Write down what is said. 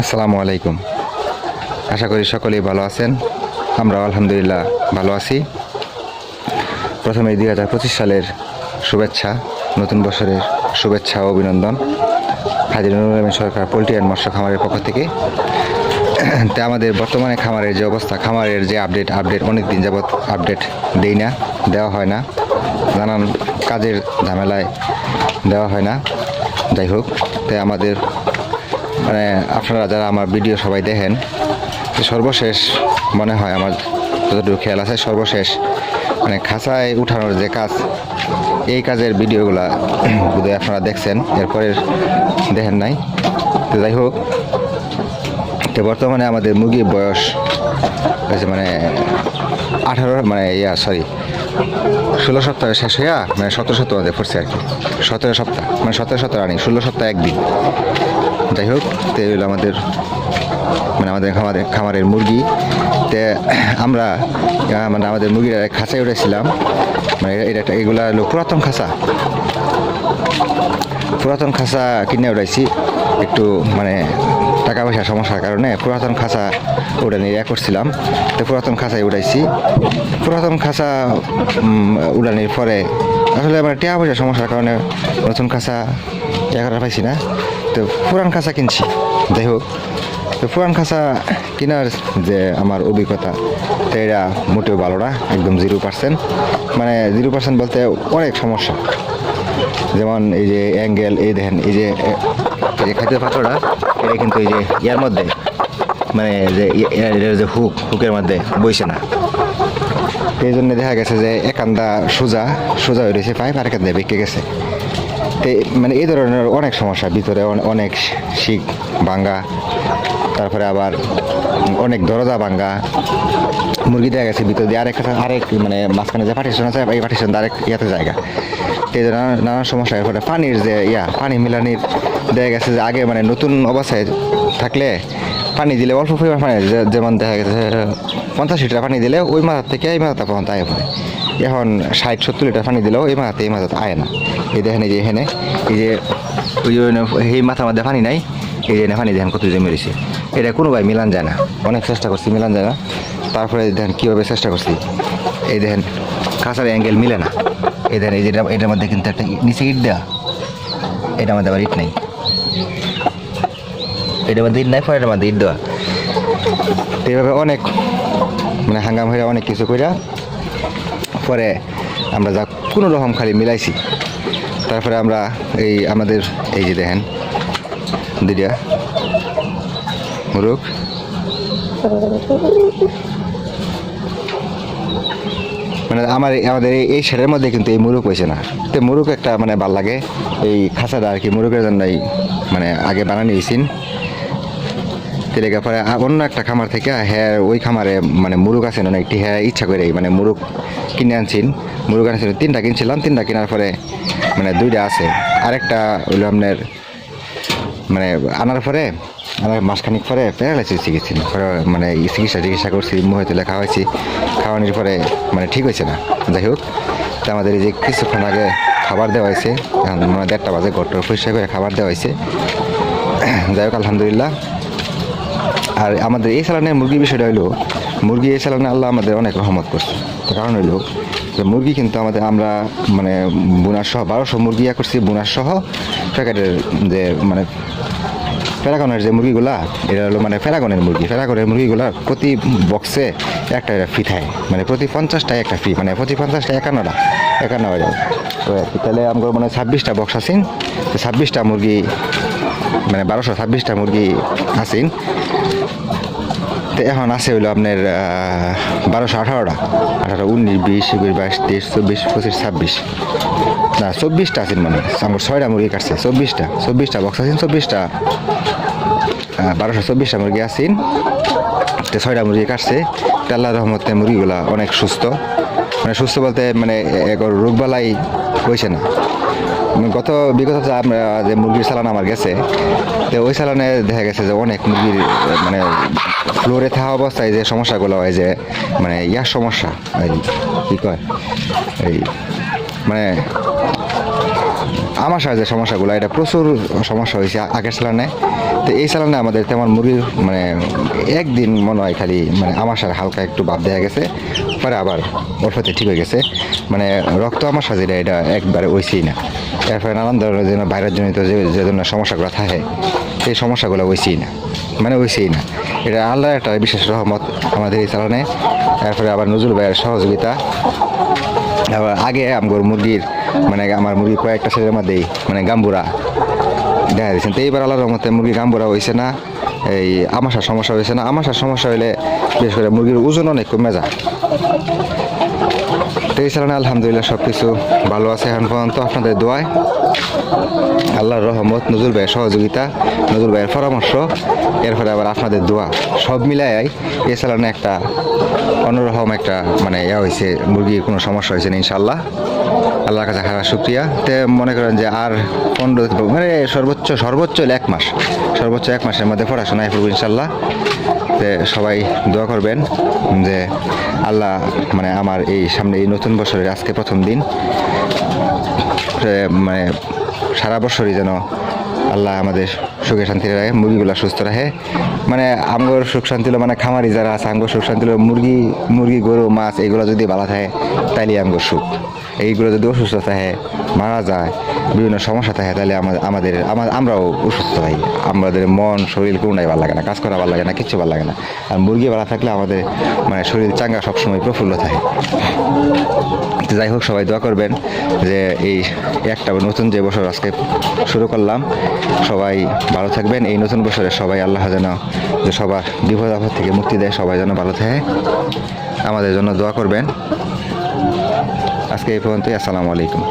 আসসালামু আলাইকুম। আশা করি সকলেই ভালো আছেন। আমরাও আলহামদুলিল্লাহ ভালো আছি। প্রথমে 2025 সালের শুভেচ্ছা, নতুন বছরের শুভেচ্ছা ও অভিনন্দন হাজী নুরুল আমিন সরকার পোল্ট্রি অ্যান্ড মৎস্য খামারের পক্ষ থেকে। তা আমাদের বর্তমানে খামারের যে অবস্থা, খামারের যে আপডেট অনেক দিন যাবৎ আপডেট দেওয়া হয় না, নানান কাজের ঝামেলায় দেওয়া হয় না। যাই হোক, তাই আমাদের মানে আপনারা যারা আমার ভিডিও সবাই দেখেন, সর্বশেষ মনে হয় আমার যতটুকু খেয়াল আছে, সর্বশেষ মানে খাঁচায় উঠানোর যে কাজ, এই কাজের ভিডিওগুলা বোধহয় আপনারা দেখছেন, এরপরের দেখেন নাই। তো যাই হোক, তো বর্তমানে আমাদের মুরগির বয়স হয়েছে মানে 16 সপ্তাহে শেষ হইয়া মানে 17 সপ্তাহ আমাদের পড়ছে আর কি। 17 সপ্তাহ মানে 17 আনি 16 সপ্তাহ একদিন। যাই হোক, তো এগুলো আমাদের মানে খামারের মুরগি। তে আমরা মানে আমাদের মুরগির খাঁচায় উঠেছিলাম, মানে এগুলা হলো পুরাতন খাঁচা কিনে উঠাইছি। একটু মানে টাকা পয়সার সমস্যার কারণে পুরাতন খাঁচা ওটা নিয়ে করছিলাম। তো পুরাতন খাঁচায় উঠাইছি। পুরাতন খাঁচা উড়ানির পরে আসলে আমার টাকা পয়সার সমস্যার কারণে নতুন খাঁচা করা পাইছি না। তো পুরান খাঁচা কিনছি। যাই হোক, তো পুরান খাঁচা কেনার যে আমার অভিজ্ঞতা, তো এটা মোটেও ভালো না, একদম 0%। মানে 0% বলতে অনেক সমস্যা। যেমন এই যে অ্যাঙ্গেল, এই দেখেন এই যে খাদ্য পাত্রটা, এটা কিন্তু এই যে ইয়ার মধ্যে মানে যে হুকের মধ্যে বইছে না। এই জন্য দেখা গেছে যে একান্দা সোজা হয়ে রয়েছে পাইপ, আর একান্দা বেঁকে গেছে। তো মানে এই ধরনের অনেক সমস্যা, ভিতরে অনেক শিক ভাঙ্গা, তারপরে আবার অনেক দরজা ভাঙ্গা। মুরগি দেখা গেছে ভিতর দিয়ে আরেক মানে মাঝখানে যে পার্টিশন আছে, এই পার্টিশন আরেক ইয়াতে জায়গা। এই নানান সমস্যা। এরপরে পানির যে পানি মিলানির দেখা গেছে যে আগে মানে নতুন অবস্থায় থাকলে পানি দিলে অল্প পরিমাণ পানি, যেমন দেখা গেছে 50 লিটার পানি দিলে ওই মাথার থেকে এই মাথাটা পর্যন্ত আয় পড়ে। এখন 60-70 লিটার পানি দিলেও এই মাথাতে আয় না। এই দেখেন এই যে এখানে এই যে এই মাথার মধ্যে পানি নাই, এই যে পানি দেখেন কত জমে রয়েছে। এটা কোনোভাবে মিলান যায় না, অনেক চেষ্টা করছি মিলান যায় না। তারপরে দেখেন কীভাবে চেষ্টা করছি, এই দেখেন কাঁচার অ্যাঙ্গেল মিলে না। এই দেখেন এই যেটা, এটার মধ্যে কিন্তু একটা নিচে ইট দেওয়া, এটার মধ্যে আবার ইট নেই, এটার মধ্যে ইট নাই, পরে এটার মধ্যে ইট দেওয়া। তো এইভাবে অনেক মানে হাঙ্গাম হয়ে অনেক কিছু কইরা পরে আমরা যা কোনো রকম খালি মিলাইছি। তারপরে আমরা আমাদের এই যে দেখেন দুইটা মুরগ, মানে আমাদের এই শেডের মধ্যে কিন্তু এই মুরগ হয়েছে না। তো মুরগ একটা মানে ভাল লাগে, এই খাঁচাটা আর কি মুরগের জন্যই মানে আগে বানানি হয়েছিন। তেলেগা পরে অন্য একটা খামার থেকে ওই খামারে মানে মুরগ আছে না একটি, ইচ্ছা করে মানে মুরগ কিনে আনছিন। মুরগ আনছিল 3টা কিনছিলাম, 3টা কেনার পরে মানে 2টা আছে। আরেকটা হইলো আপনার মানে আনার পরে মাসখানিক পরে প্যারালাইসিস চিকিৎসা মানে চিকিৎসা করছি, মুহে তুলে খাওয়াইছি। খাওয়ানোর পরে মানে ঠিক হয়েছে না। যাই হোক, তো আমাদের এই যে কিছুক্ষণ আগে খাবার দেওয়া হয়েছে, এখন মানে 1:30 বাজে ঘরটা পরিষ্কার করে খাবার দেওয়া হয়েছে। যাই হোক, আলহামদুলিল্লাহ। আর আমাদের এই সালানের মুরগির বিষয়টা হইলো, মুরগি এই সালানে আল্লাহ আমাদের অনেক রহমত করছে। কারণ হইলো যে মুরগি কিন্তু আমরা মানে বোনার সহ 1200 মুরগি করছি, বোনার সহ প্যাকেটের যে মানে প্যারাগনের যে মুরগিগুলা, এটা হলো মানে প্যারাগনের মুরগিগুলা প্রতি বক্সে একটা ফি থাকে, মানে প্রতি 50টায় একটা ফি, মানে প্রতি 50টায় 51 হয়ে যায়। তো তাহলে আমার মানে 26টা বক্স আছেন, তো 26টা মুরগি মানে 1226টা মুরগি আছেন। তো এখন আছে হইলো আপনার 1218টা, 18, 19, 20, 21, 22, 23, 24, 25, 26 না 24টা আছেন। মানে আমার 6টা মুরগি কাটছে, 24টা বক্স আছেন, 1224টা মুরগি আছেন। তো 6টা মুরগি কাটছে। আল্লাহর রহমতে মুরগিগুলা অনেক সুস্থ, মানে সুস্থ বলতে মানে রোগবালাই হয়েছে না। বিগত যে মুরগির চালান আমার গেছে, তো ওই চালানে দেখা গেছে যে অনেক মুরগির মানে ফ্লোরে থাকা অবস্থায় যে সমস্যাগুলো হয়, যে মানে সমস্যা কী কয় এই মানে আমাশার যে সমস্যাগুলো, এটা প্রচুর সমস্যা হয়েছে আগের সালানে। তো এই সালানে আমাদের তেমন মুরগির মানে একদিন মনে হয় খালি মানে আমাশার হালকা একটু ভাব দেখা গেছে, পরে আবার অল্পতে ঠিক হয়ে গেছে। মানে রক্ত আমাশা যেটা, এটা একবারে হইছেই না। এরপরে নানান ধরনের যেন বাইরের জনিত যে জন্য সমস্যাগুলো থাকে, সেই সমস্যাগুলো হইছেই না, মানে হইছেই না। এটা আল্লাহর একটা বিশেষ রহমত আমাদের এই চালানে। এরপরে আবার নজরুল ভাইয়ের সহযোগিতা। আবার আগে আমার মুরগির মানে আমার মুরগি কয়েকটা ছেলের মধ্যেই মানে গাম্বুরা দেখা দিয়েছেন। তো এইবার আল্লাহর রহমতে মুরগি গাম্বুরা হয়েছে না, এই আমাশার সমস্যা হয়েছে না। আমাশার সমস্যা হলে বিশেষ করে মুরগির ওজন অনেক কমে যায়। তো এই চালানে আলহামদুলিল্লাহ সব কিছু ভালো আছে এখন পর্যন্ত, আপনাদের দোয়ায়, আল্লাহর রহমত, নজরুল ভাইয়ের সহযোগিতা, নজরুল ভাইয়ের পরামর্শ, এরপরে আবার আপনাদের দোয়া, সব মিলাই এই চালানে একটা অন্যরকম একটা মানে হয়েছে, মুরগির কোনো সমস্যা হয়েছে না ইনশাল্লাহ। আল্লাহর কাছে হাজার শুক্রিয়া। তে মনে করেন যে আর 15 মানে সর্বোচ্চ 1 মাস, সর্বোচ্চ 1 মাসের মধ্যে পড়াশোনায় পড়বো ইনশাল্লাহ। তে সবাই দোয়া করবেন যে আল্লাহ মানে আমার এই সামনে এই নতুন বছরের আজকে প্রথম দিন, মানে সারা বছরই যেন আল্লাহ আমাদের সুখে শান্তি রাখে, মুরগিগুলো সুস্থ রাখে। মানে আমগর সুখ শান্তি হলো মানে খামারি যারা আছে আমগর সুখ শান্তি হলো মুরগি গরু মাছ এগুলো যদি ভালো থাকে তাইলে আমগর সুখ। এইগুলো যদি অসুস্থ থাকে, মারা যায়, বিভিন্ন সমস্যা থাকে, তাহলে আমরাও অসুস্থ হই। আমাদের মন শরীর কোনোটাই ভালো লাগে না, কাজ করা ভালো লাগে না, কিচ্ছু ভালো লাগে না। আর মুরগি ভালো থাকলে আমাদের মানে শরীর চাঙ্গা সবসময় প্রফুল্ল থাকে। যাই হোক, সবাই দোয়া করবেন যে এই একটা নতুন যে বছর আজকে শুরু করলাম, সবাই ভালো থাকবেন। এই নতুন বছরে সবাই আল্লাহ যেন যে সবার বিপদ আপদ থেকে মুক্তি দেয়, সবাই যেন ভালো থাকে, আমাদের জন্য দোয়া করবেন। আজকে এই পর্যন্তই। আসসালামু আলাইকুম।